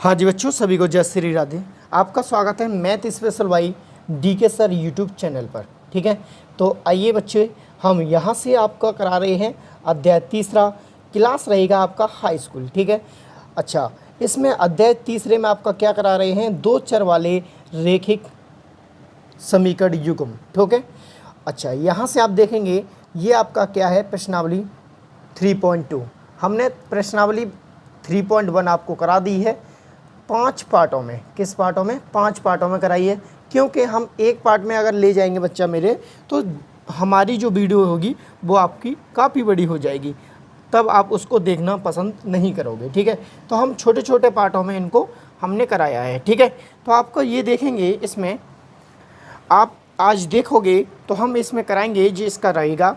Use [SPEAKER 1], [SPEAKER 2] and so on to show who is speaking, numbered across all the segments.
[SPEAKER 1] हाँ जी बच्चों, सभी को जय श्री राधे। आपका स्वागत है math special by DK sir YouTube channel पर। ठीक है, तो आइए बच्चे, हम यहाँ से आपका करा रहे हैं अध्याय तीसरा। क्लास रहेगा आपका हाई स्कूल। ठीक है, अच्छा, इसमें अध्याय तीसरे में आपका क्या करा रहे हैं, दो चर वाले रेखिक समीकरण युग्म। ठीक है, अच्छा, यहाँ से आप देखेंगे ये आपका क्या है, प्रश्नावली 3.2। हमने प्रश्नावली 3.1 आपको करा दी है 5 पार्टों में। किस पार्टों में? 5 पार्टों में कराई है, क्योंकि हम एक पार्ट में अगर ले जाएंगे बच्चा मेरे, तो हमारी जो वीडियो होगी वो आपकी काफ़ी बड़ी हो जाएगी, तब आप उसको देखना पसंद नहीं करोगे। ठीक है, तो हम छोटे छोटे पार्टों में इनको हमने कराया है। ठीक है, तो आपको ये देखेंगे, इसमें आप आज देखोगे तो हम इसमें कराएंगे जी। इसका रहेगा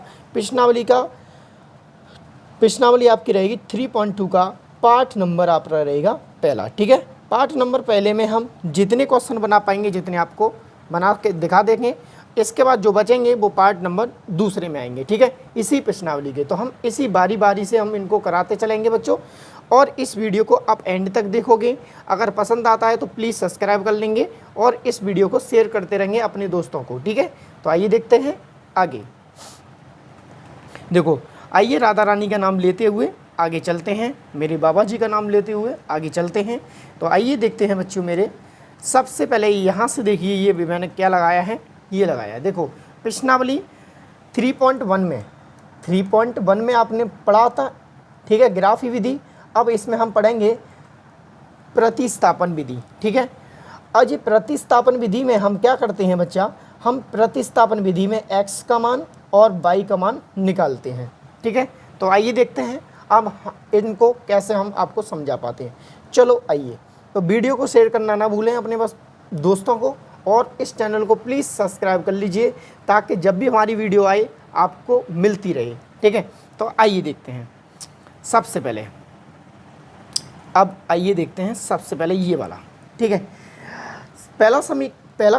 [SPEAKER 1] प्रश्नावली आपकी रहेगी 3.2 का पार्ट नंबर आपका रहेगा पहला। ठीक है, पार्ट नंबर पहले में हम जितने क्वेश्चन बना पाएंगे, जितने आपको बना के दिखा देंगे, इसके बाद जो बचेंगे वो पार्ट नंबर दूसरे में आएंगे। ठीक है, इसी प्रश्नावली के, तो हम इसी बारी बारी से हम इनको कराते चलेंगे बच्चों। और इस वीडियो को आप एंड तक देखोगे, अगर पसंद आता है तो प्लीज़ सब्सक्राइब कर लेंगे और इस वीडियो को शेयर करते रहेंगे अपने दोस्तों को। ठीक है, तो आइए देखते हैं आगे। देखो, आइए राधा रानी का नाम लेते हुए आगे चलते हैं, मेरे बाबा जी का नाम लेते हुए आगे चलते हैं। तो आइए देखते हैं बच्चों मेरे, सबसे पहले यहाँ से देखिए, ये भी मैंने क्या लगाया है, ये लगाया है। देखो, प्रश्नावली 3.1 में आपने पढ़ा था। ठीक है, ग्राफी विधि। अब इसमें हम पढ़ेंगे प्रतिस्थापन विधि। ठीक है, आज ये प्रतिस्थापन विधि में हम क्या करते हैं बच्चा, हम प्रतिस्थापन विधि में x का मान और y का मान निकालते हैं। ठीक है, तो आइए देखते हैं अब इनको कैसे हम आपको समझा पाते हैं। चलो आइए, तो वीडियो को शेयर करना ना भूलें अपने बस दोस्तों को, और इस चैनल को प्लीज़ सब्सक्राइब कर लीजिए, ताकि जब भी हमारी वीडियो आए आपको मिलती रहे। ठीक है, तो आइए देखते हैं सबसे पहले। अब आइए देखते हैं सबसे पहले ये वाला। ठीक है, पहला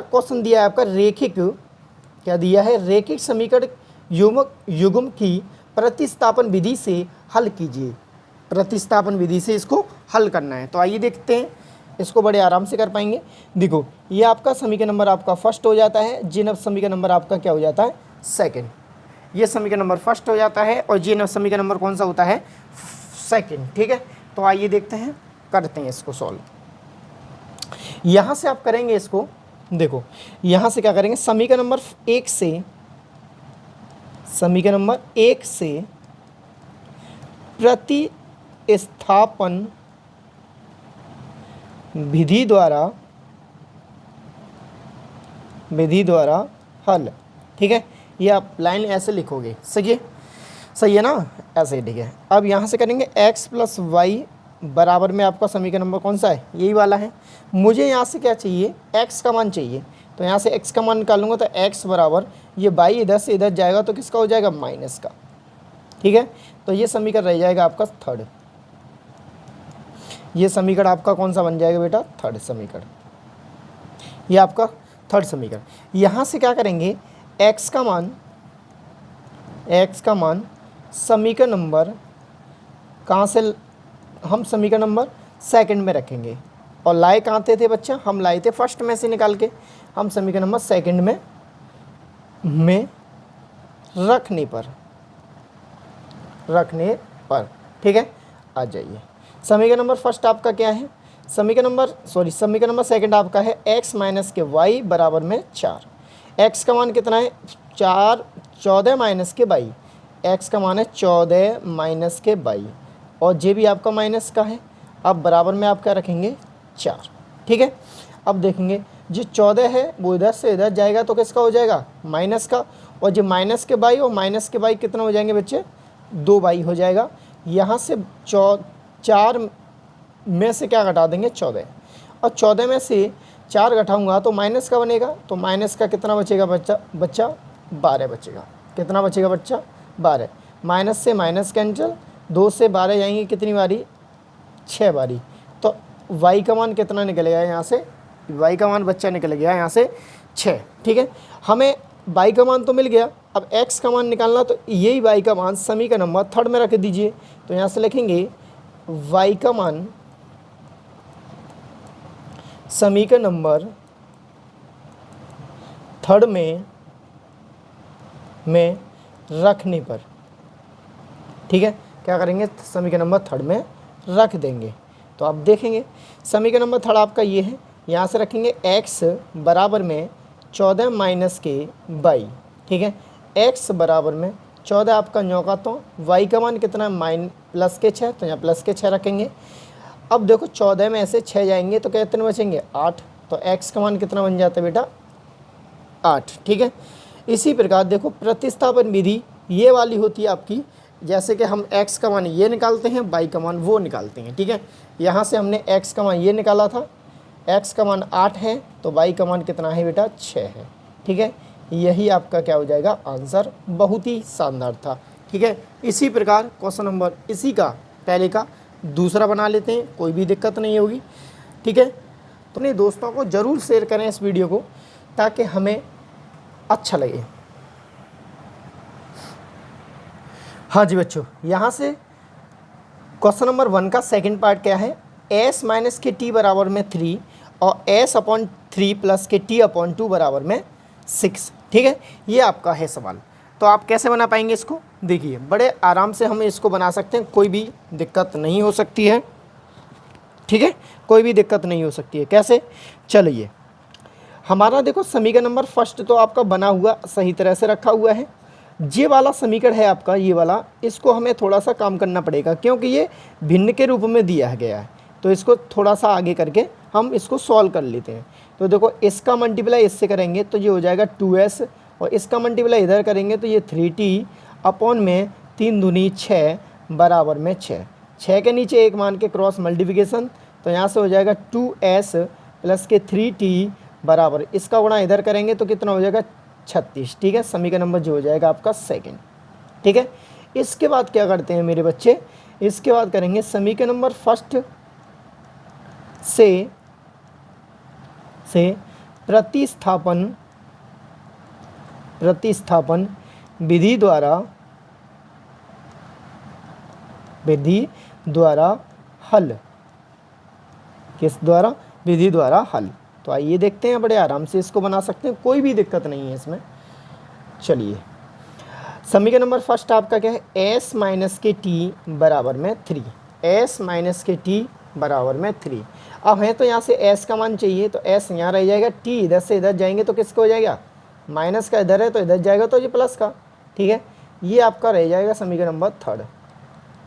[SPEAKER 1] क्वेश्चन दिया है आपका, रेखिक, क्या दिया है, रेखिक समीकरण युग्म की प्रतिस्थापन विधि से हल कीजिए। प्रतिस्थापन विधि से इसको हल करना है, तो आइए देखते हैं, इसको बड़े आराम से कर पाएंगे। देखो, ये आपका समीकरण नंबर आपका फर्स्ट हो जाता है, जिन समीकरण नंबर आपका क्या हो जाता है, सेकंड। ये समीकरण नंबर फर्स्ट हो जाता है और जिन समीकरण नंबर कौन सा होता है, सेकंड। ठीक है, तो आइए देखते हैं, करते हैं इसको सॉल्व। यहाँ से आप करेंगे इसको, देखो यहाँ से क्या करेंगे, समीकरण नंबर 1 से प्रतिस्थापन विधि द्वारा हल। ठीक है, ये आप लाइन ऐसे लिखोगे, सही है ना, ऐसे। ठीक है, अब यहाँ से करेंगे x + y बराबर में आपका समीकरण नंबर कौन सा है, यही वाला है। मुझे यहाँ से क्या चाहिए, x का मान चाहिए, तो यहाँ से x का मान निकालूंगा, तो x बराबर, ये y इधर से इधर जाएगा तो किसका हो जाएगा, माइनस का। ठीक है, तो ये समीकरण रह जाएगा आपका थर्ड। ये समीकरण आपका कौन सा बन जाएगा बेटा, थर्ड समीकरण। ये आपका थर्ड समीकरण। यहाँ से क्या करेंगे, x का मान समीकरण नंबर कहाँ से, हम समीकरण नंबर सेकंड में रखेंगे, और लाए कहाँ थे बच्चा, हम लाए थे फर्स्ट में से निकाल के, हम समीकरण नंबर सेकंड में रखने पर। ठीक है, आ जाइए, समीकरण नंबर फर्स्ट आपका क्या है, समीकरण नंबर सेकंड आपका है x - के y बराबर में 4। x का मान कितना है, 14 - के y, x का मान है 14 - के y, और जे भी आपका माइनस का है। अब बराबर में आप क्या रखेंगे, 4। ठीक है, अब देखेंगे जो 14 है वो इधर से इधर जाएगा तो किसका हो जाएगा, माइनस का, और जो माइनस के बाई और माइनस के बाई कितना हो जाएंगे बच्चे, 2 बाई हो जाएगा। यहाँ से 4 में से क्या घटा देंगे, 14, और 14 में से 4 घटाऊँगा तो माइनस का बनेगा, तो माइनस का कितना बचेगा बच्चा 12 बचेगा। कितना बचेगा बच्चा, 12। माइनस से माइनस कैंसिल, 2 से 12 जाएंगे कितनी बारी, 6 बारी। तो y का मान कितना निकलेगा, यहाँ से y का मान बच्चा निकल गया यहाँ से 6। ठीक है, हमें y का मान तो मिल गया, अब x का मान निकालना, तो यही y का मान समीकरण नंबर थर्ड में रख दीजिए। तो यहाँ से लिखेंगे y का मान समीकरण नंबर थर्ड में रखने पर, ठीक है, क्या करेंगे, समीकरण नंबर थर्ड में रख देंगे। तो आप देखेंगे समीकरण नंबर थर्ड आपका ये है, यहाँ से रखेंगे x बराबर में 14 माइनस के वाई, ठीक है, x बराबर में 14 आपका 9 का, तो y का मान कितना है प्लस के 6, तो यहाँ प्लस के 6 रखेंगे। अब देखो 14 में ऐसे 6 जाएंगे तो कितने बचेंगे 8, तो x का मान कितना बन जाता है बेटा 8, ठीक है। इसी प्रकार देखो प्रतिस्थापन विधि ये वाली होती है आपकी, जैसे कि हम x का मान ये निकालते हैं, y का मान वो निकालते हैं, ठीक है। यहाँ से हमने x का मान ये निकाला था, x का मान 8 है, तो y का मान कितना है बेटा 6 है, ठीक है। यही आपका क्या हो जाएगा आंसर, बहुत ही शानदार था, ठीक है। इसी प्रकार क्वेश्चन नंबर इसी का पहले का दूसरा बना लेते हैं, कोई भी दिक्कत नहीं होगी, ठीक है। तो अपने दोस्तों को ज़रूर शेयर करें इस वीडियो को, ताकि हमें अच्छा लगे। हाँ जी बच्चों, यहाँ से क्वेश्चन नंबर 1 का सेकंड पार्ट क्या है, s माइनस के टी बराबर में 3 और s अपॉन 3 प्लस के टी अपॉन 2 बराबर में 6, ठीक है। ये आपका है सवाल। तो आप कैसे बना पाएंगे इसको, देखिए बड़े आराम से हम इसको बना सकते हैं, कोई भी दिक्कत नहीं हो सकती है, ठीक है, कोई भी दिक्कत नहीं हो सकती है। कैसे, चलिए हमारा देखो समीकरण नंबर फर्स्ट तो आपका बना हुआ सही तरह से रखा हुआ है। ये वाला समीकरण है आपका, ये वाला, इसको हमें थोड़ा सा काम करना पड़ेगा, क्योंकि ये भिन्न के रूप में दिया गया है। तो इसको थोड़ा सा आगे करके हम इसको सॉल्व कर लेते हैं। तो देखो इसका मल्टीप्लाई इससे करेंगे तो ये हो जाएगा 2s, और इसका मल्टीप्लाई इधर करेंगे तो ये 3t अपॉन में 3 दूनी 6 बराबर में 6 के नीचे एक मान के क्रॉस मल्टीप्लिकेशन, तो यहाँ से हो जाएगा 2s प्लस के 3t बराबर, इसका गुणा इधर करेंगे तो कितना हो जाएगा 36, ठीक है। समीकरण नंबर जो हो जाएगा आपका सेकंड, ठीक है। इसके बाद क्या करते हैं मेरे बच्चे, इसके बाद करेंगे समीकरण नंबर फर्स्ट से प्रतिस्थापन विधि द्वारा हल, किस द्वारा, विधि द्वारा हल। तो आइए देखते हैं, बड़े आराम से इसको बना सकते हैं, कोई भी दिक्कत नहीं है इसमें। चलिए समीकरण नंबर फर्स्ट आपका क्या है, s माइनस के टी बराबर में 3, s माइनस के टी बराबर में 3। अब है तो यहाँ से s का मान चाहिए, तो s यहाँ रह जाएगा, t इधर से इधर जाएंगे तो किसका हो जाएगा, माइनस का इधर है तो इधर जाएगा तो ये प्लस का, ठीक है। ये आपका रह जाएगा समीकरण नंबर थर्ड।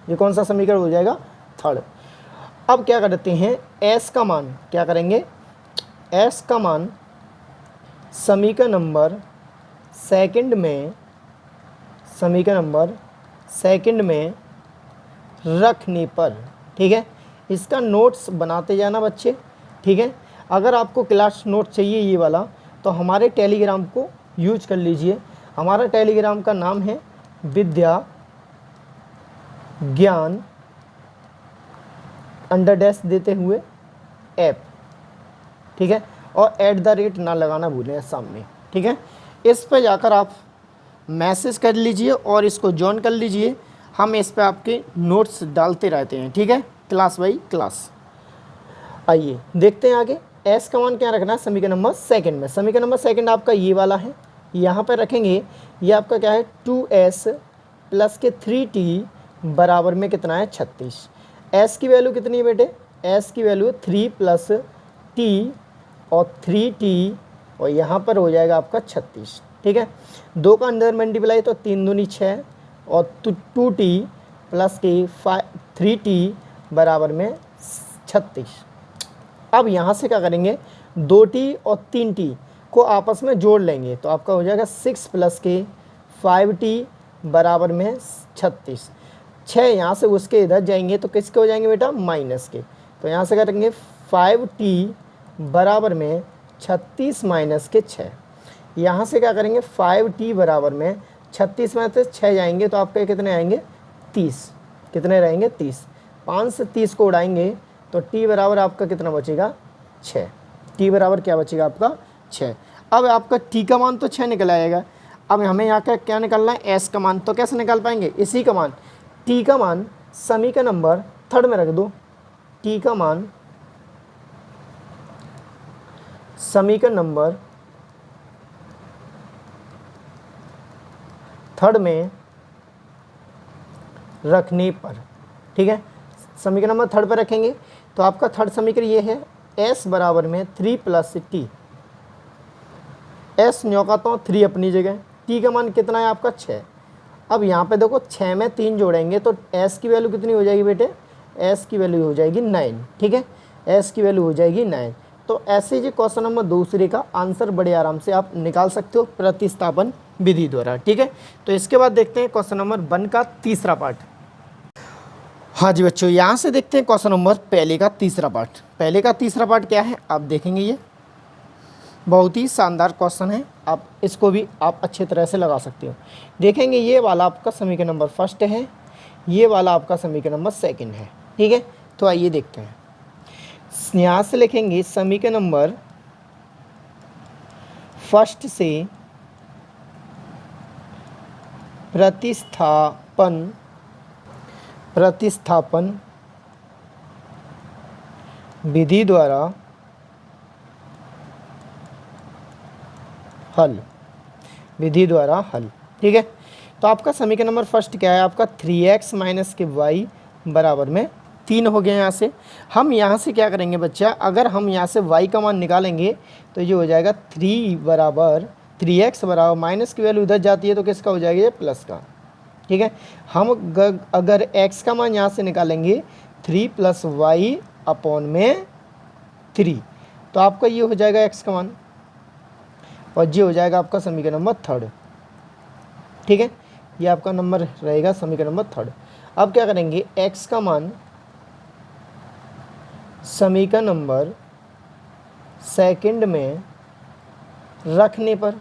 [SPEAKER 1] ये कौन सा समीकरण हो जाएगा, थर्ड। अब क्या करते हैं, s का मान क्या करेंगे, s का मान समीकरण नंबर सेकंड में रखने पर, ठीक है। इसका नोट्स बनाते जाना बच्चे, ठीक है। अगर आपको क्लास नोट चाहिए ये वाला, तो हमारे टेलीग्राम को यूज कर लीजिए। हमारा टेलीग्राम का नाम है विद्या ज्ञान _ देते हुए ऐप, ठीक है। और @ ना लगाना भूलें सामने, ठीक है। इस पर जाकर आप मैसेज कर लीजिए और इसको ज्वाइन कर लीजिए। हम इस पर आपके नोट्स डालते रहते हैं, ठीक है, क्लास बाई क्लास। आइए देखते हैं आगे। s का मान क्या रखना है समीकरण नंबर सेकंड में। समीकरण नंबर सेकंड आपका ये वाला है, यहाँ पर रखेंगे। ये आपका क्या है, 2s प्लस के 3t बराबर में कितना है 36। s की वैल्यू कितनी है बेटे, s की वैल्यू 3 प्लस t और 3t, और यहाँ पर हो जाएगा आपका 36, ठीक है। 2 का अंदर मल्टीप्लाई तो 3 दूनी 6 और 2t प्लस के 3t बराबर में 36। अब यहाँ से क्या करेंगे, 2t और 3t को आपस में जोड़ लेंगे तो आपका हो जाएगा 6 प्लस के 5t बराबर में 36। 6 यहाँ से उसके इधर जाएंगे तो किसके हो जाएंगे बेटा, माइनस के। तो यहाँ से करेंगे 5t बराबर में 36 माइनस के 6। यहाँ से क्या करेंगे, 5t बराबर में 36 में से 6 जाएंगे तो आपके कितने आएंगे 30, कितने रहेंगे 30। 5 से 30 को उड़ाएंगे तो t बराबर आपका कितना बचेगा 6। t बराबर क्या बचेगा आपका 6। अब आपका t का मान तो 6 निकल आएगा। अब हमें यहाँ का क्या निकालना है, s का मान। तो कैसे निकाल पाएंगे, इसी का मान, t का मान समीकरण नंबर थर्ड में रख दो। t का मान समीकरण नंबर थर्ड में रखने पर, ठीक है, समीकरण नंबर थर्ड पर रखेंगे तो आपका थर्ड समीकरण ये है, s बराबर में 3 + t, s न्योकाता हूँ 3 अपनी जगह, t का मान कितना है आपका 6। अब यहाँ पे देखो 6 में 3 जोड़ेंगे तो s की वैल्यू कितनी हो जाएगी बेटे, s की वैल्यू हो जाएगी 9, ठीक है, s की वैल्यू हो जाएगी 9। तो ऐसे जी क्वेश्चन नंबर दूसरे का आंसर बड़े आराम से आप निकाल सकते हो प्रतिस्थापन विधि द्वारा, ठीक है। तो इसके बाद देखते हैं क्वेश्चन नंबर 1 का तीसरा पार्ट। हाँ जी बच्चों, यहाँ से देखते हैं क्वेश्चन नंबर पहले का तीसरा पार्ट। पहले का तीसरा पार्ट क्या है आप देखेंगे, ये बहुत ही शानदार क्वेश्चन है, आप इसको भी आप अच्छे तरह से लगा सकते हो। देखेंगे ये वाला आपका समीकरण नंबर फर्स्ट है, ये वाला आपका समीकरण नंबर सेकंड है, ठीक है। तो आइए देखते हैं, यहाँ से लिखेंगे समीकरण नंबर फर्स्ट से प्रतिस्थापन विधि द्वारा हल, विधि द्वारा हल, ठीक है। तो आपका समीकरण नंबर फर्स्ट क्या है आपका, 3x - के y बराबर में 3 हो गया। यहाँ से हम यहाँ से क्या करेंगे बच्चा, अगर हम यहाँ से y का मान निकालेंगे तो ये हो जाएगा 3x बराबर माइनस की वैल्यू उधर जाती है तो किसका हो जाएगा, ये प्लस का, ठीक है। हम अगर x का मान यहाँ से निकालेंगे 3 + y / 3 तो आपका ये हो जाएगा x का मान, और ये हो जाएगा आपका समीकरण नंबर थर्ड, ठीक है। ये आपका नंबर रहेगा समीकरण नंबर थर्ड। अब क्या करेंगे, x का मान समीकरण नंबर सेकंड में रखने पर,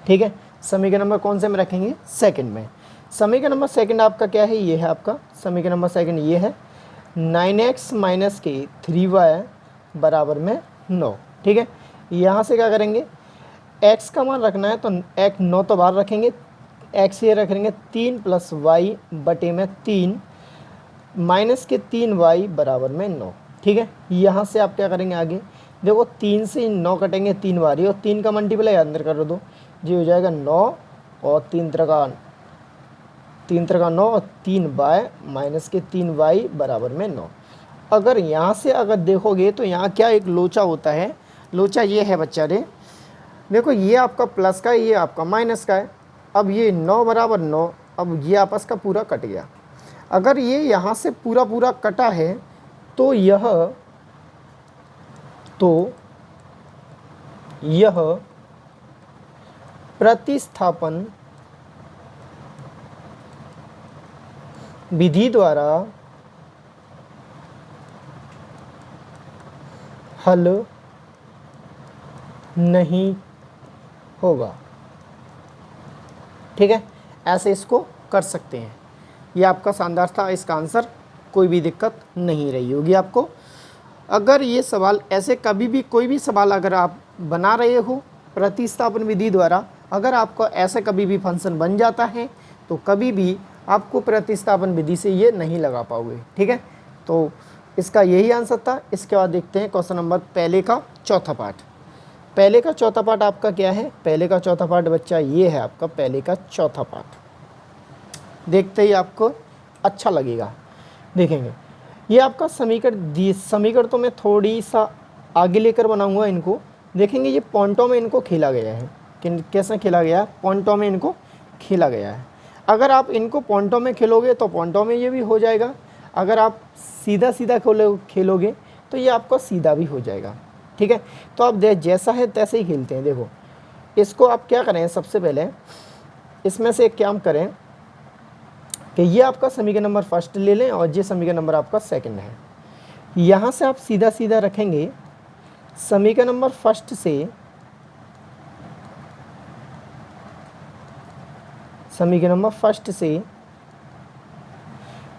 [SPEAKER 1] ठीक है, समीकरण नंबर कौन से में रखेंगे, सेकंड में। समीकरण नंबर सेकंड आपका क्या है, ये है आपका समीकरण नंबर सेकंड, ये है 9x - के 3y बराबर में 9, ठीक है। यहाँ से क्या करेंगे, x का मान रखना है तो 9 तो बाहर रखेंगे, x ये रखेंगे 3 + y बटे में 3 माइनस के 3y बराबर में 9, ठीक है। यहाँ से आप क्या करेंगे आगे, देखो 3 से 9 कटेंगे 3 बारी, और 3 का मल्टीप्लाई अंदर कर दो, जी हो जाएगा 9 और 3 3 9 और 3y माइनस के 3y बराबर में 9। अगर यहाँ से अगर देखोगे तो यहाँ क्या एक लोचा होता है, लोचा ये है बच्चा रे, देखो ये आपका प्लस का है, ये आपका माइनस का है। अब ये 9 बराबर 9, अब ये आपस का पूरा कट गया। अगर ये यहाँ से पूरा पूरा कटा है तो यह प्रतिस्थापन विधि द्वारा हल नहीं होगा, ठीक है। ऐसे इसको कर सकते हैं। ये आपका शानदार था, इसका आंसर कोई भी दिक्कत नहीं रही होगी आपको। अगर ये सवाल ऐसे कभी भी कोई भी सवाल अगर आप बना रहे हो प्रतिस्थापन विधि द्वारा, अगर आपको ऐसे कभी भी फंक्शन बन जाता है तो कभी भी आपको प्रतिस्थापन विधि से ये नहीं लगा पाओगे, ठीक है। तो इसका यही आंसर था। इसके बाद देखते हैं क्वेश्चन नंबर पहले का चौथा पार्ट। पहले का चौथा पार्ट आपका क्या है, पहले का चौथा पार्ट बच्चा ये है आपका पहले का चौथा पार्ट। देखते ही आपको अच्छा लगेगा। देखेंगे ये आपका समीकरण तो मैं थोड़ी सा आगे लेकर बनाऊंगा इनको। देखेंगे ये पॉइंटों में इनको खेला गया है, कैसे खेला गया है, पॉइंटों में इनको खेला गया है। अगर आप इनको पॉइंटों में खेलोगे तो पॉइंटों में ये भी हो जाएगा, अगर आप सीधा सीधा खेलोगे तो ये आपका सीधा भी हो जाएगा, ठीक है। तो आप जैसा है तैसे ही खेलते हैं। देखो इसको आप क्या करें, सबसे पहले इसमें से एक काम करें कि ये आपका समीकरण नंबर फर्स्ट ले लें और ये समीकरण नंबर आपका सेकंड है। यहाँ से आप सीधा सीधा रखेंगे समीकरण नंबर फर्स्ट से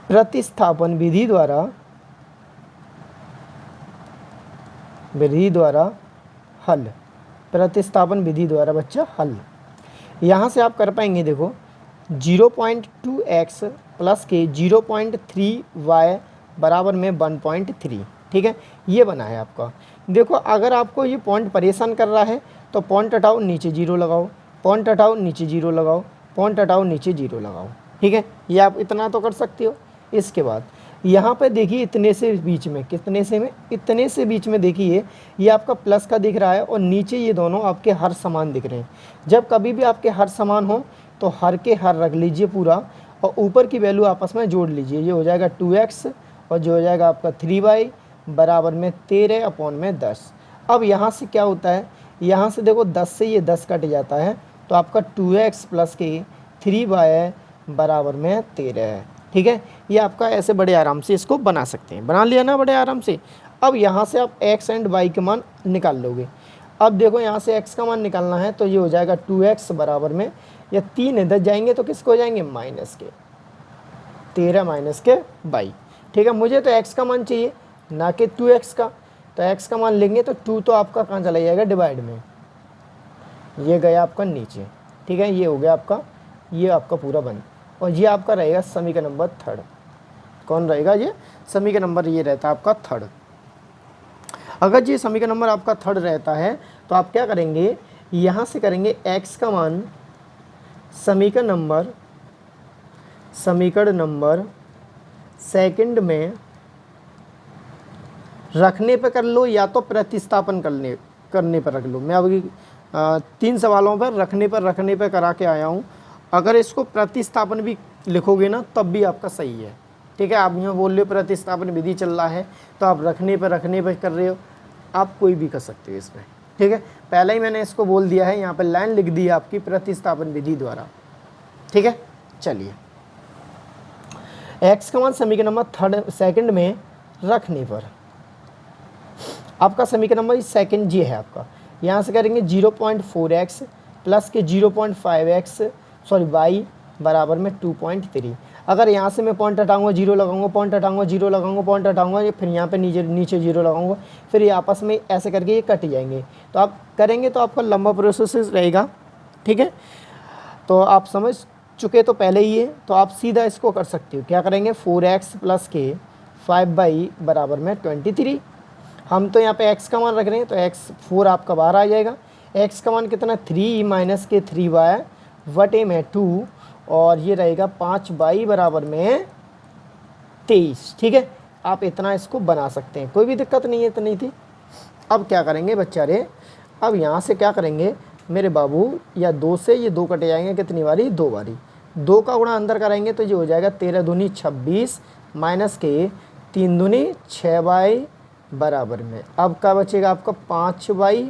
[SPEAKER 1] प्रतिस्थापन विधि द्वारा हल, प्रतिस्थापन विधि द्वारा बच्चा हल। यहाँ से आप कर पाएंगे, देखो 0.2x प्लस के 0.3y बराबर में 1.3, ठीक है, ये बना है आपका। देखो अगर आपको ये पॉइंट परेशान कर रहा है तो पॉइंट हटाओ, नीचे जीरो लगाओ, पॉइंट हटाओ, नीचे जीरो लगाओ, पॉइंट हटाओ, नीचे जीरो लगाओ। ठीक है, ये आप इतना तो कर सकते हो। इसके बाद यहाँ पे देखिए इतने से बीच में, कितने से में, इतने से बीच में देखिए ये आपका प्लस का दिख रहा है और नीचे ये दोनों आपके हर समान दिख रहे हैं। जब कभी भी आपके हर समान हो तो हर के हर रख लीजिए पूरा और ऊपर की वैल्यू आपस में जोड़ लीजिए। ये हो जाएगा 2x और जो हो जाएगा आपका 3y बराबर में 13/10। अब यहाँ से क्या होता है, यहाँ से देखो 10 से ये 10 कट जाता है तो आपका 2x प्लस के 3y बराबर में 13 है। ठीक है, ये आपका ऐसे बड़े आराम से इसको बना सकते हैं। बना लिया ना बड़े आराम से। अब यहाँ से आप x एंड y के मान निकाल लोगे। अब देखो यहाँ से x का मान निकालना है तो ये हो जाएगा 2x बराबर में, या 3 इधर जाएंगे तो किसको हो जाएंगे, माइनस के 13 माइनस के y। ठीक है, मुझे तो x का मान चाहिए ना कि 2x का, तो x का मान लेंगे तो 2 तो आपका कहाँ चला जाएगा, डिवाइड में, ये गया आपका नीचे। ठीक है, ये हो गया आपका, ये आपका पूरा बन, और ये आपका रहेगा समीकरण नंबर 3। कौन रहेगा, ये समीकरण नंबर ये रहता है आपका 3। अगर ये समीकरण नंबर आपका 3 रहता है तो आप क्या करेंगे, यहाँ से करेंगे x का मान समीकरण नंबर सेकंड में रखने पे कर लो या तो प्रतिस्थापन करने पर रख लो। मैं अभी 3 सवालों पर रखने पर करा के आया हूँ। अगर इसको प्रतिस्थापन भी लिखोगे ना तब भी आपका सही है। ठीक है, आप यहाँ बोल रहे हो प्रतिस्थापन विधि चल रहा है तो आप रखने पर कर रहे हो, आप कोई भी कर सकते हो इसमें। ठीक है, पहले ही मैंने इसको बोल दिया है, यहाँ पर लाइन लिख दी है आपकी प्रतिस्थापन विधि द्वारा। ठीक है, चलिए x का मान समीकरण नंबर सेकंड में रखने पर आपका समीकरण नंबर सेकंड जी है आपका। यहाँ से करेंगे 0.4x प्लस के 0.5x सॉरी y बराबर में 2.3। अगर यहाँ से मैं पॉइंट हटाऊंगा, जीरो लगाऊंगा, पॉइंट हटाऊंगा, जीरो लगाऊंगा, पॉइंट हटाऊंगा, ये फिर यहाँ पे नीचे जीरो लगाऊंगा, फिर ये आपस में ऐसे करके ये कट जाएंगे। तो आप करेंगे तो आपका लंबा प्रोसेस रहेगा। ठीक है, तो आप समझ चुके तो पहले ही है, तो आप सीधा इसको कर सकते हो। क्या करेंगे, 4x प्लस के 5y बराबर में 23। हम तो यहाँ पे x का मान रख रहे हैं तो x 4 आपका बाहर आ जाएगा। x का मान कितना, 3 माइनस के 3y वटे में 2 और ये रहेगा 5y बराबर में 23। ठीक है, आप इतना इसको बना सकते हैं, कोई भी दिक्कत नहीं है, इतनी थी। अब क्या करेंगे बच्चा रे, अब यहाँ से क्या करेंगे मेरे बाबू, या 2 से ये 2 कटे जाएंगे, कितनी बारी, 2 बारी। 2 का गुणा अंदर करेंगे तो ये हो जाएगा 13 दूनी 26 माइनस के 3 दूनी 6y बराबर में, अब क्या बचेगा आपका 5y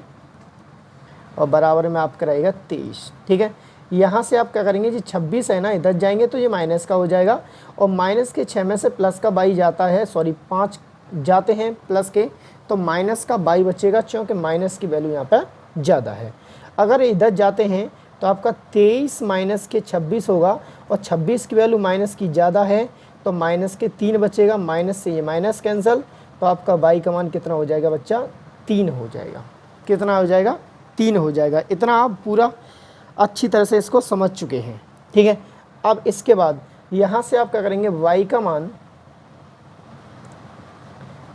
[SPEAKER 1] और बराबर में आपका रहेगा 23। ठीक है, यहाँ से आप क्या करेंगे जी, 26 है ना, इधर जाएंगे तो ये माइनस का हो जाएगा और माइनस के 6 में से प्लस का y जाता है, सॉरी 5 जाते हैं प्लस के, तो माइनस का y बचेगा क्योंकि माइनस की वैल्यू यहाँ पर ज़्यादा है। अगर इधर जाते हैं तो आपका 23 माइनस के 26 होगा और 26 की वैल्यू माइनस की ज़्यादा है तो माइनस के 3 बचेगा, माइनस से ये माइनस कैंसिल, तो आपका y का मान कितना हो जाएगा बच्चा, 3 हो जाएगा। कितना हो जाएगा, 3 हो जाएगा। इतना आप पूरा अच्छी तरह से इसको समझ चुके हैं। ठीक है, अब इसके बाद यहाँ से आप क्या करेंगे, y का मान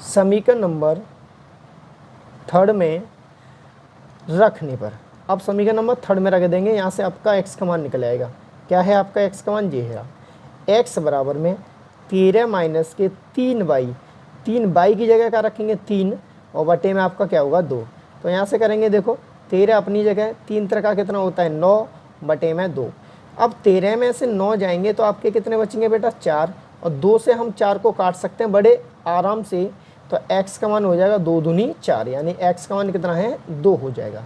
[SPEAKER 1] समीकरण नंबर 3 में रखने पर, अब समीकरण नंबर 3 में रख देंगे, यहाँ से आपका x का मान निकल आएगा। क्या है आपका x का मान, ये है x बराबर में 13 माइनस के 3y, 3y की जगह क्या रखेंगे 3 और बटे में आपका क्या होगा 2। तो यहाँ से करेंगे, देखो 13 अपनी जगह, 3 तरह का कितना होता है 9 बटे में 2। अब 13 में से 9 जाएंगे तो आपके कितने बचेंगे बेटा 4, और 2 से हम 4 को काट सकते हैं बड़े आराम से। तो x का मान हो जाएगा 2 दूनी 4, यानी x का मान कितना है 2 हो जाएगा।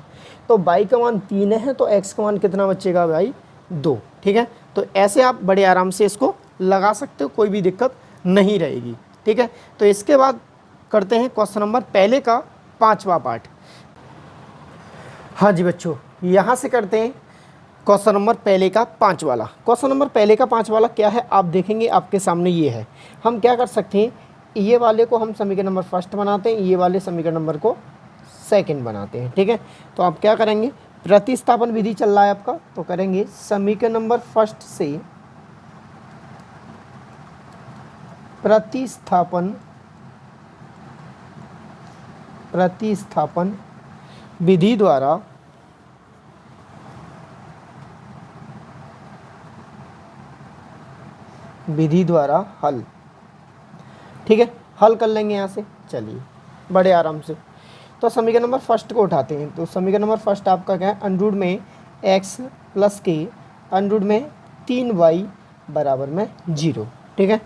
[SPEAKER 1] तो y का मान 3 है तो x का मान कितना बचेगा भाई 2। ठीक है, तो ऐसे आप बड़े आराम से इसको लगा सकते हो, कोई भी दिक्कत नहीं रहेगी। ठीक है, तो इसके बाद करते हैं क्वेश्चन नंबर पहले का 5वां पार्ट। हाँ जी बच्चों, यहाँ से करते हैं क्वेश्चन नंबर पहले का 5 वाला। क्वेश्चन नंबर पहले का 5 वाला क्या है आप देखेंगे, आपके सामने ये है। हम क्या कर सकते हैं, ये वाले को हम समीकरण नंबर फर्स्ट बनाते हैं, ये वाले समीकरण नंबर को सेकंड बनाते हैं। ठीक है, तो आप क्या करेंगे, प्रतिस्थापन विधि चल रहा है आपका, तो करेंगे समीकरण नंबर फर्स्ट से प्रतिस्थापन प्रतिस्थापन विधि द्वारा हल। ठीक है, हल कर लेंगे यहाँ से, चलिए बड़े आराम से। तो समीकरण नंबर फर्स्ट को उठाते हैं। तो समीकरण नंबर फर्स्ट आपका क्या है, अंडरूट में x प्लस के अंडरूट में 3y बराबर में 0। ठीक है,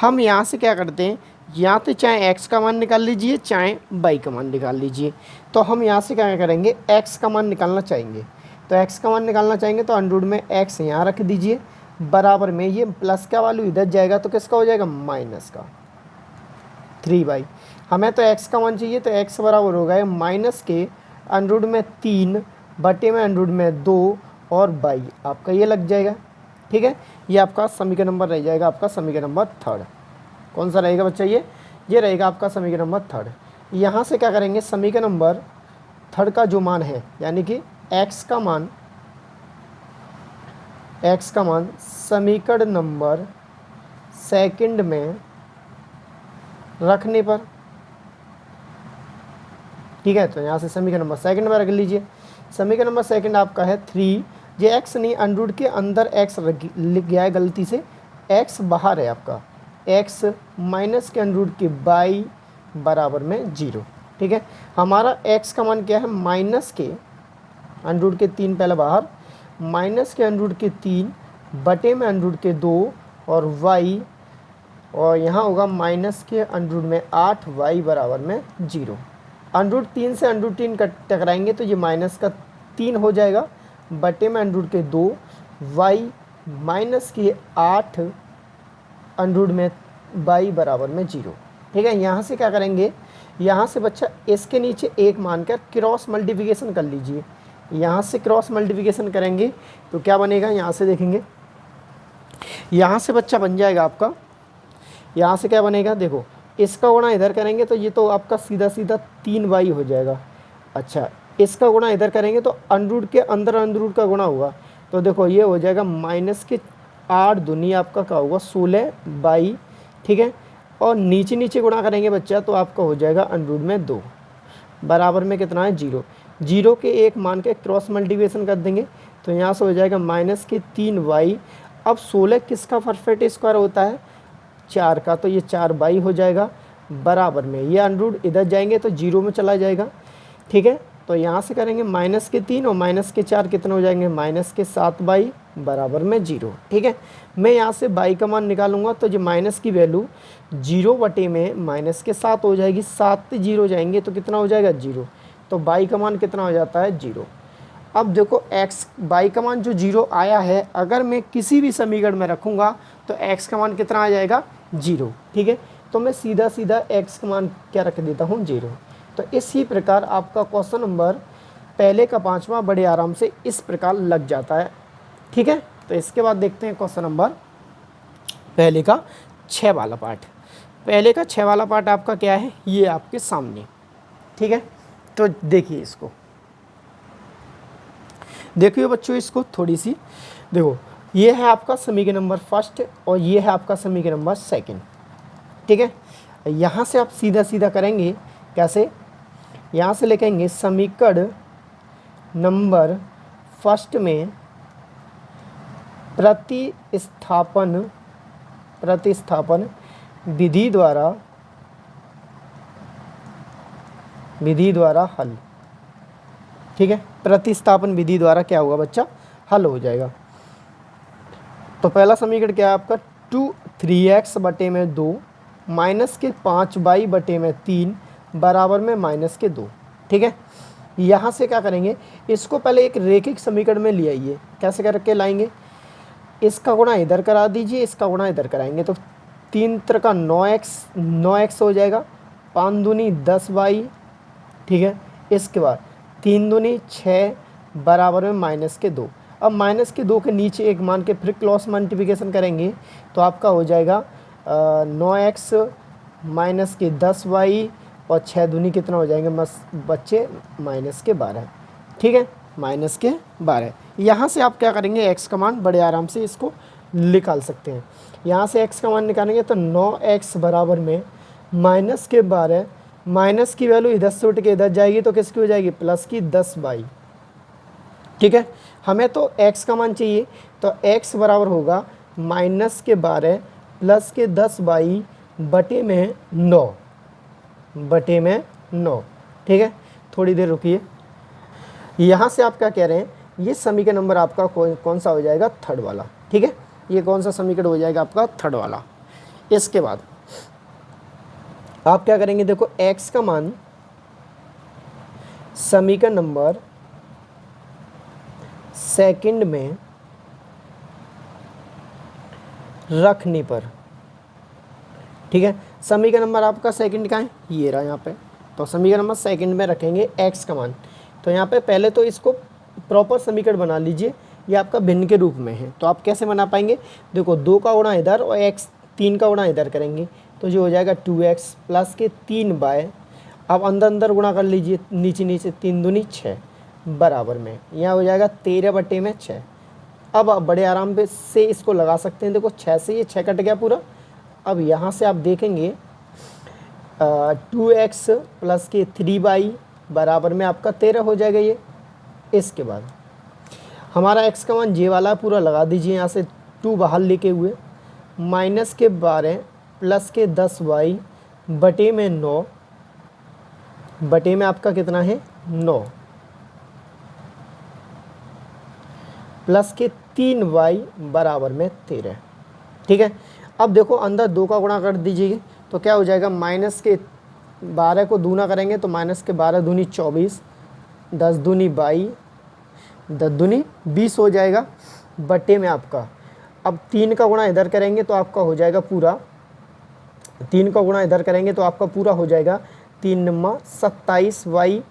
[SPEAKER 1] हम यहाँ से क्या करते हैं, या तो चाहे x का मान निकाल लीजिए चाहे y का मान निकाल लीजिए। तो हम यहाँ से क्या करेंगे, x का मान निकालना चाहेंगे। तो x का मान निकालना चाहेंगे तो अंडरूट में x यहाँ रख दीजिए, बराबर में ये प्लस का वैल्यू इधर जाएगा तो किसका हो जाएगा, माइनस का 3y। हमें तो x का मान चाहिए, तो x बराबर होगा माइनस के अंडरूट में 3 बटे में अंडरूट में 2 और y आपका ये लग जाएगा। ठीक है, ये आपका समीकरण नंबर रह जाएगा, आपका समीकरण नंबर थर्ड। कौन सा रहेगा बच्चा, ये रहेगा आपका समीकरण नंबर थर्ड। यहाँ से क्या करेंगे, समीकरण नंबर थर्ड का जो मान है, यानी कि x का मान समीकरण नंबर सेकंड में रखने पर, ठीक है, तो यहाँ से समीकरण नंबर सेकंड में रख लीजिए। समीकरण नंबर सेकंड आपका है 3, ये x नहीं, अंडरूट के अंदर x लिख गया है गलती से, x बाहर है आपका, x माइनस के अंडरूट के y बराबर में 0। ठीक है, हमारा x का मान क्या है, माइनस के अंडरूट के 3 पहले बाहर, माइनस के अंडरूट के 3 बटे में अंडरूट के 2 और y, और यहाँ होगा माइनस के अंडरूट में 8y बराबर में 0। अंडरूट 3 से अंडरूट 3 टकराएंगे तो ये माइनस का 3 हो जाएगा, बटे में अंडरूट के 2 y माइनस के 8 अंडरूट में y बराबर में 0। ठीक है, यहाँ से क्या करेंगे, यहाँ से बच्चा इसके नीचे एक मानकर क्रॉस मल्टीप्लिकेशन कर लीजिए। यहाँ से क्रॉस मल्टीप्लिकेशन करेंगे तो क्या बनेगा, यहाँ से देखेंगे, यहाँ से बच्चा बन जाएगा आपका, यहाँ से क्या बनेगा, देखो इसका गुणा इधर करेंगे तो ये तो आपका सीधा सीधा 3y हो जाएगा। अच्छा, इसका गुणा इधर करेंगे तो अंडरूट के अंदर अंडरूट का गुणा होगा, तो देखो ये हो जाएगा माइनस के 8 दूनी आपका क्या होगा 16y। ठीक है, और नीचे नीचे गुणा करेंगे बच्चा तो आपका हो जाएगा अंडरूट में 2 बराबर में कितना है 0। 0 के एक मान के क्रॉस मल्टीप्लिकेशन कर देंगे तो यहाँ से हो जाएगा माइनस के 3y। अब 16 किसका परफेक्ट स्क्वायर होता है, 4 का, तो ये 4y हो जाएगा बराबर में, ये अंडरूट इधर जाएंगे तो 0 में चला जाएगा। ठीक है, तो यहाँ से करेंगे माइनस के 3 और माइनस के 4 कितने हो जाएंगे, माइनस के 7y बराबर में 0। ठीक है, मैं यहाँ से y का मान निकालूंगा तो ये माइनस की वैल्यू 0 बटे में माइनस के 7 हो जाएगी, 7 से 0 जाएंगे तो कितना हो जाएगा 0, तो y का मान कितना हो जाता है 0। अब देखो y का मान जो 0 आया है, अगर मैं किसी भी समीकरण में रखूँगा तो x का मान कितना आ जाएगा 0। ठीक है, तो मैं सीधा सीधा x का मान क्या रख देता हूँ 0। तो इसी प्रकार आपका क्वेश्चन नंबर पहले का 5वां बड़े आराम से इस प्रकार लग जाता है। ठीक है, तो इसके बाद देखते हैं क्वेश्चन नंबर पहले का 6 वाला पार्ट। पहले का 6 वाला पार्ट आपका क्या है, ये आपके सामने। ठीक है, तो देखिए इसको, देखिए बच्चों इसको थोड़ी सी देखो, ये है आपका समीकरण नंबर फर्स्ट और ये है आपका समीकरण नंबर सेकंड। ठीक है, यहाँ से आप सीधा सीधा करेंगे, कैसे, यहाँ से लिखेंगे समीकरण नंबर फर्स्ट में प्रतिस्थापन विधि द्वारा हल। ठीक है, प्रतिस्थापन विधि द्वारा क्या होगा बच्चा, हल हो जाएगा। तो पहला समीकरण क्या है आपका, 3x बटे में 2 माइनस के 5y बटे में 3 बराबर में माइनस के 2। ठीक है, यहाँ से क्या करेंगे, इसको पहले एक रेखिक समीकरण में ले आइए। कैसे करके लाएंगे, इसका गुणा इधर करा दीजिए, इसका गुणा इधर कराएंगे तो 3 का 9x हो जाएगा, 5 दूनी 10y। ठीक है, इसके बाद 3 दूनी 6 बराबर में माइनस के 2। अब माइनस के 2 के नीचे एक मान के फिर क्रॉस मल्टीप्लिकेशन करेंगे तो आपका हो जाएगा 9x माइनस के 10y और 6 दूनी कितना हो जाएंगे बच्चे, माइनस के 12। ठीक है, माइनस के 12। यहाँ से आप क्या करेंगे, x का मान बड़े आराम से इसको निकाल सकते हैं। यहाँ से x का मान निकालेंगे तो 9x बराबर में माइनस के 12 माइनस की वैल्यू इधर से उठ के इधर जाएगी तो किसकी हो जाएगी, प्लस की 10/। ठीक है, हमें तो x का मान चाहिए, तो x बराबर होगा -12 प्लस के 10/9 बटे में 9। ठीक है, थोड़ी देर रुकिए। यहाँ से आप क्या कह रहे हैं, ये समीकरण नंबर आपका कौन सा हो जाएगा, थर्ड वाला। ठीक है, ये कौन सा समीकरण हो जाएगा आपका, थर्ड वाला। इसके बाद आप क्या करेंगे, देखो x का मान समीकरण नंबर सेकंड में रखने पर, ठीक है, समीकरण नंबर आपका सेकंड का है, ये रहा यहाँ पे, तो समीकरण नंबर सेकंड में रखेंगे x का मान। तो यहाँ पे पहले तो इसको प्रॉपर समीकरण बना लीजिए, ये आपका भिन्न के रूप में है, तो आप कैसे बना पाएंगे, देखो 2 का गुणा इधर और x 3 का गुणा इधर करेंगे तो जो हो जाएगा 2x प्लस के 3/, अब अंदर अंदर गुणा कर लीजिए, नीचे नीचे 3 दूनी 6 बराबर में, यहाँ हो जाएगा 13/6। अब आप बड़े आराम से इसको लगा सकते हैं, देखो 6 से ये 6 कट गया पूरा। अब यहाँ से आप देखेंगे 2x प्लस के 3/, बराबर में आपका 13 हो जाएगा ये। इसके बाद हमारा x का मान जे वाला पूरा लगा दीजिए, यहाँ से 2 बाहर लेके हुए, -12 प्लस के 10/, बटे में 9, बटे में आपका कितना है 9, प्लस के 3/, बराबर में 13। ठीक है, अब देखो अंदर 2 का गुणा कर दीजिए तो क्या हो जाएगा, -12 को दूना करेंगे तो -12 दूनी 24, 10 दूनी 22, 10 दूनी 20 हो जाएगा, बटे में आपका, अब 3 का गुणा इधर करेंगे तो आपका हो जाएगा पूरा, 3 का गुणा इधर करेंगे तो आपका पूरा हो जाएगा 3 9 27/।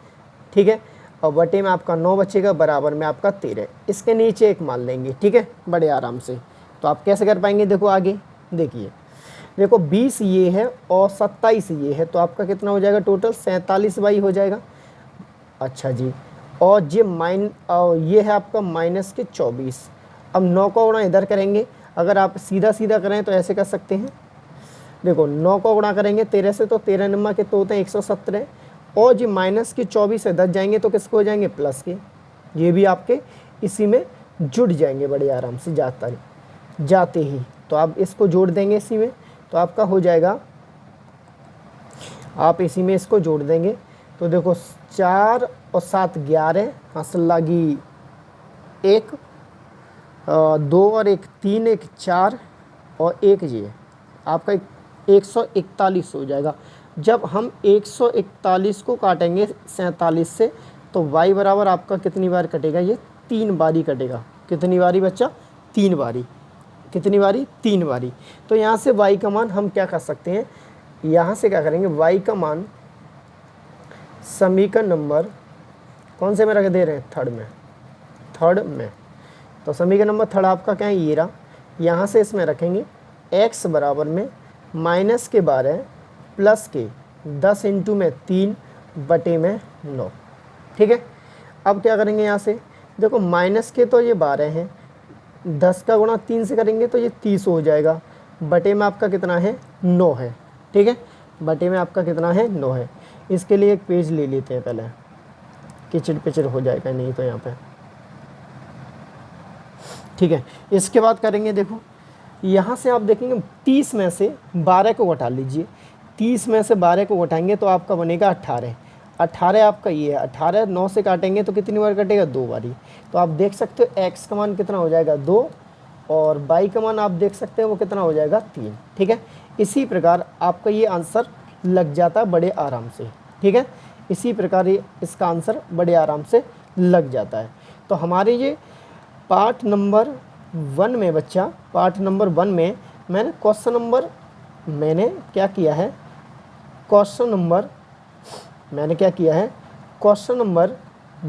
[SPEAKER 1] ठीक है, और बटे में आपका 9 बचेगा, बराबर में आपका 13। इसके नीचे एक मान लेंगे, ठीक है, बड़े आराम से। तो आप कैसे कर पाएंगे, देखो आगे देखिए, देखो 20 ये है और 27 ये है, तो आपका कितना हो जाएगा टोटल, 47/, हो जाएगा। अच्छा जी, और ये है आपका -24। अब 9 का गुणा इधर करेंगे, अगर आप सीधा सीधा करें तो ऐसे कर सकते हैं, देखो 9 का गुणा करेंगे 13 से तो 13 नम्मा कितने होते हैं 117, और जी -24 इधर जाएंगे तो किसको हो जाएंगे, प्लस के, ये भी आपके इसी में जुड़ जाएंगे बड़े आराम से जाते ही। तो आप इसको जोड़ देंगे इसी में, तो आपका हो जाएगा, आप इसी में इसको जोड़ देंगे तो देखो 4 और 7 11, हासिल लगी 1, 2 और 1 3, 1 4 और 1 ये आपका 141 हो जाएगा। जब हम 141 को काटेंगे 47 से तो y बराबर आपका कितनी बार कटेगा, ये 3 बारी कटेगा। कितनी बारी बच्चा, 3 बारी। कितनी बारी, 3 बारी। तो यहाँ से y का मान हम क्या कर सकते हैं, यहाँ से क्या करेंगे, y का मान समीकरण नंबर कौन से में रख दे रहे हैं, थर्ड में। तो समीकरण नंबर थर्ड आपका क्या है, ये रहा। यहाँ से इसमें रखेंगे x बराबर में -12 प्लस के 10 इंटू में 3 बटे में 9। ठीक है, अब क्या करेंगे, यहाँ से देखो माइनस के तो ये 12 हैं, 10 का गुणा 3 से करेंगे तो ये 30 हो जाएगा, बटे में आपका कितना है 9 है। ठीक है, बटे में आपका कितना है 9 है। इसके लिए एक पेज ले लेते हैं पहले, किचड़ पिचड़ हो जाएगा नहीं तो यहाँ पे। ठीक है, इसके बाद करेंगे, देखो यहाँ से आप देखेंगे 30 में से 12 को घटा लीजिए, 30 में से 12 को घटाएंगे तो आपका बनेगा 18। 18 आपका ये है, 18 9 से काटेंगे तो कितनी बार कटेगा, 2 बारी। तो आप देख सकते हो x का मान कितना हो जाएगा 2, और y का मान आप देख सकते हैं वो कितना हो जाएगा 3। ठीक है, इसी प्रकार आपका ये आंसर लग जाता है बड़े आराम से। ठीक है, इसी प्रकार ये इसका आंसर बड़े आराम से लग जाता है। तो हमारे ये पार्ट नंबर 1 में बच्चा, पार्ट नंबर 1 में मैंने क्या किया है, क्वेश्चन नंबर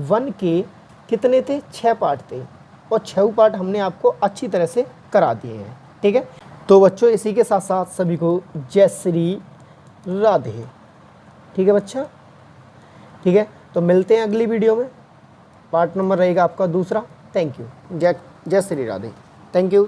[SPEAKER 1] 1 के कितने थे, 6 पार्ट थे, और 6 पार्ट हमने आपको अच्छी तरह से करा दिए हैं। ठीक है, तो बच्चों इसी के साथ साथ सभी को जय श्री राधे। ठीक है बच्चा, ठीक है, तो मिलते हैं अगली वीडियो में, पार्ट नंबर रहेगा आपका दूसरा। थैंक यू, जय श्री राधे। Thank you.